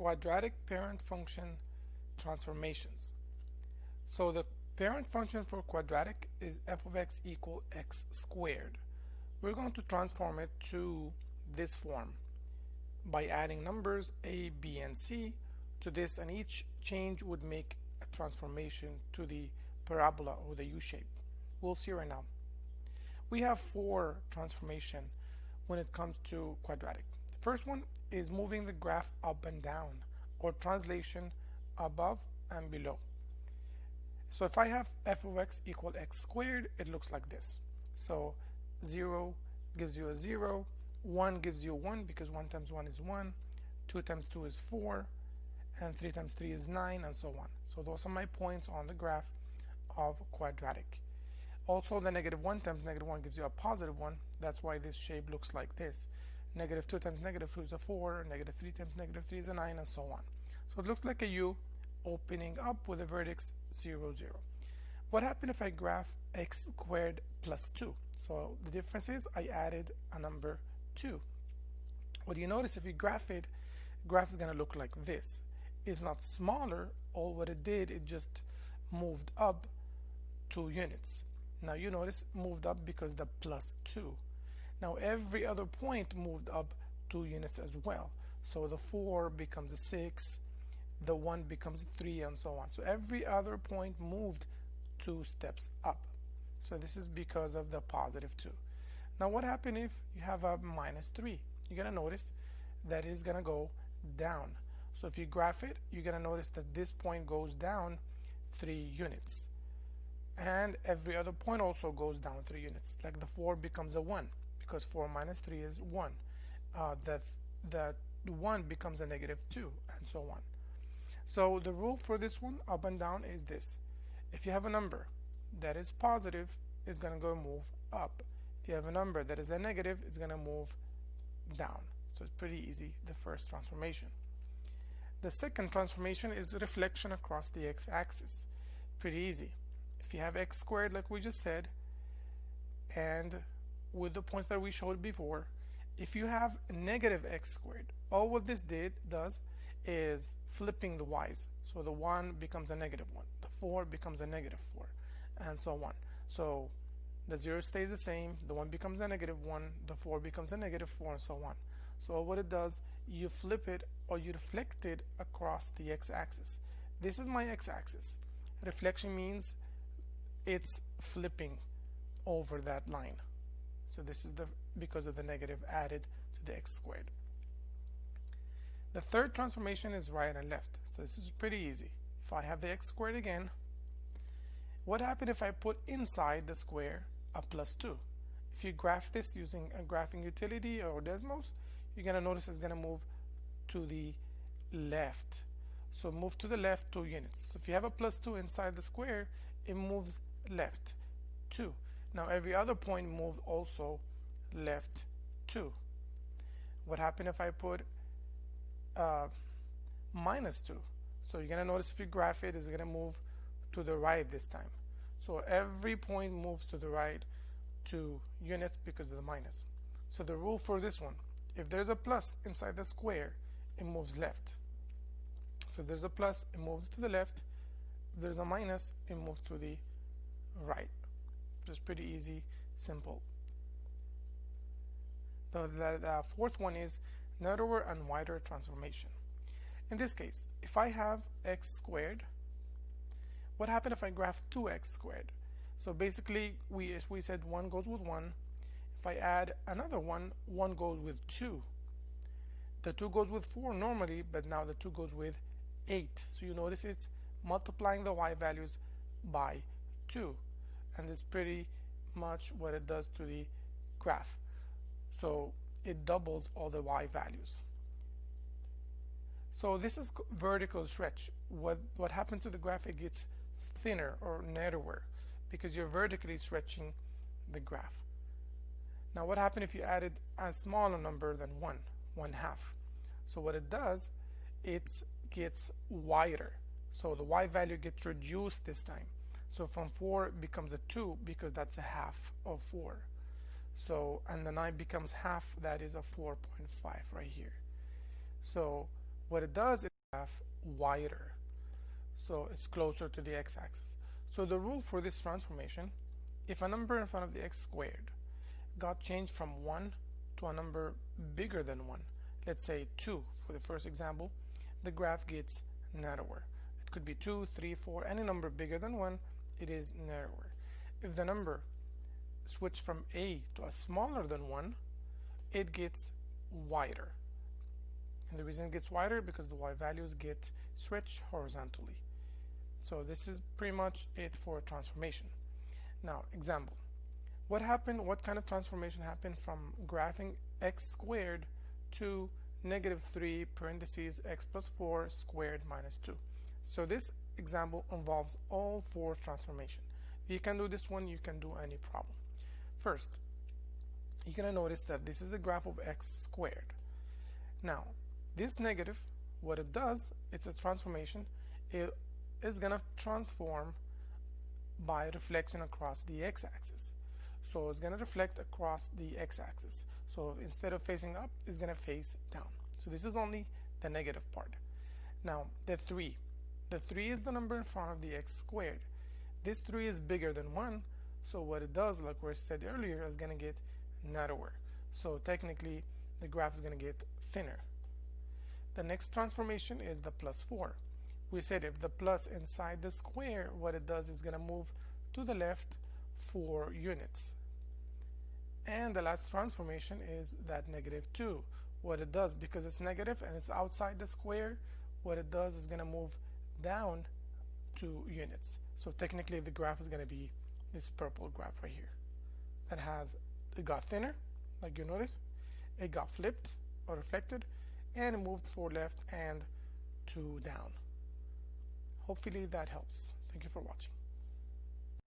quadratic parent function transformations. So the parent function for quadratic is f of x equal x squared. We're going to transform it to this form by adding numbers a, b, and c to this, and each change would make a transformation to the parabola or the U shape. We'll see right now. We have 4 transformation when it comes to quadratic. The first one is moving the graph up and down, or translation above and below. So if I have f of x equal x squared, it looks like this. So 0 gives you a 0, 1 gives you 1 because 1 times 1 is 1, 2 times 2 is 4, and 3 times 3 is 9, and so on. So those are my points on the graph of quadratic. Also, the -1 times -1 gives you a +1. That's why this shape looks like this. -2 times -2 is a 4, -3 times -3 is a 9, and so on. So it looks like a U opening up with a vertex 0, 0. What happened if I graph x squared plus 2? So the difference is I added a number 2. What do you notice? If you graph it, the graph is going to look like this. It's not smaller. All what it did, it just moved up 2 units. Now you notice moved up because the plus 2. Now every other point moved up 2 units as well. So the 4 becomes a 6, the 1 becomes a 3, and so on. So every other point moved 2 steps up. So this is because of the +2. Now what happens if you have a -3? You're going to notice that it's going to go down. So if you graph it, you're going to notice that this point goes down 3 units. And every other point also goes down 3 units. Like the 4 becomes a 1 because 4 minus 3 is 1. That 1 becomes a -2, and so on. So the rule for this one, up and down, is this. If you have a number that is positive, it's going to go move up. If you have a number that is a negative, it's going to move down. So it's pretty easy, the first transformation. The second transformation is reflection across the x-axis. Pretty easy. If you have x squared like we just said, and with the points that we showed before, if you have negative x squared, all what this does is flipping the y's. So the 1 becomes a -1, the 4 becomes a -4, and so on. So the 0 stays the same, the 1 becomes a -1, the 4 becomes a -4, and so on. So what it does, you flip it or you reflect it across the x-axis. This is my x-axis. Reflection means it's flipping over that line. So this is because of the negative added to the x squared. The third transformation is right and left. So this is pretty easy. If I have the x squared again, what happens if I put inside the square a +2? If you graph this using a graphing utility or Desmos, you're going to notice it's going to move to the left. So move to the left 2 units. So if you have a +2 inside the square, it moves left 2. Now every other point moves also left 2. What happened if I put -2? So you're going to notice if you graph it, it's going to move to the right this time. So every point moves to the right 2 units because of the minus. So the rule for this one, if there's a plus inside the square, it moves left. So if there's a plus, it moves to the left. If there's a minus, it moves to the right. Just pretty easy, simple. The fourth one is narrower and wider transformation. In this case, if I have x squared, what happens if I graph 2x squared? So basically, we said 1 goes with 1. If I add another 1, 1 goes with 2. The 2 goes with 4 normally, but now the 2 goes with 8. So you notice it's multiplying the y values by 2. And it's pretty much what it does to the graph. So it doubles all the y values. So this is vertical stretch. What happens to the graph? It gets thinner or narrower because you're vertically stretching the graph. Now what happens if you added a smaller number than 1, 1/2? So what it does, it gets wider. So the y value gets reduced this time. So from 4 becomes a 2 because that's a half of 4. So, and the 9 becomes half, that is a 4.5 right here. So what it does is graph wider, so it's closer to the x-axis. So the rule for this transformation, if a number in front of the x squared got changed from 1 to a number bigger than 1, let's say 2 for the first example, the graph gets narrower. It could be 2, 3, 4, any number bigger than 1, it is narrower. If the number switched from a to a smaller than 1, it gets wider. And the reason it gets wider because the y values get switched horizontally. So this is pretty much it for transformation. Now, example. What kind of transformation happened from graphing x squared to -3 parentheses x plus 4 squared minus 2? So this example involves all 4 transformations. You can do this one, you can do any problem. First, you're going to notice that this is the graph of x squared. Now, this negative, what it does, it's a transformation. It is going to transform by reflection across the x-axis. So it's going to reflect across the x-axis. So instead of facing up, it's going to face down. So this is only the negative part. Now, the 3. The 3 is the number in front of the x squared. This 3 is bigger than 1, so what it does, like we said earlier, is going to get narrower. So technically, the graph is going to get thinner. The next transformation is the plus 4. We said if the plus inside the square, what it does is going to move to the left 4 units. And the last transformation is that -2. What it does, because it's negative and it's outside the square, what it does is going to move down 2 units. So technically the graph is going to be this purple graph right here. It got thinner, like you notice, it got flipped or reflected, and it moved 4 left and 2 down. Hopefully that helps. Thank you for watching.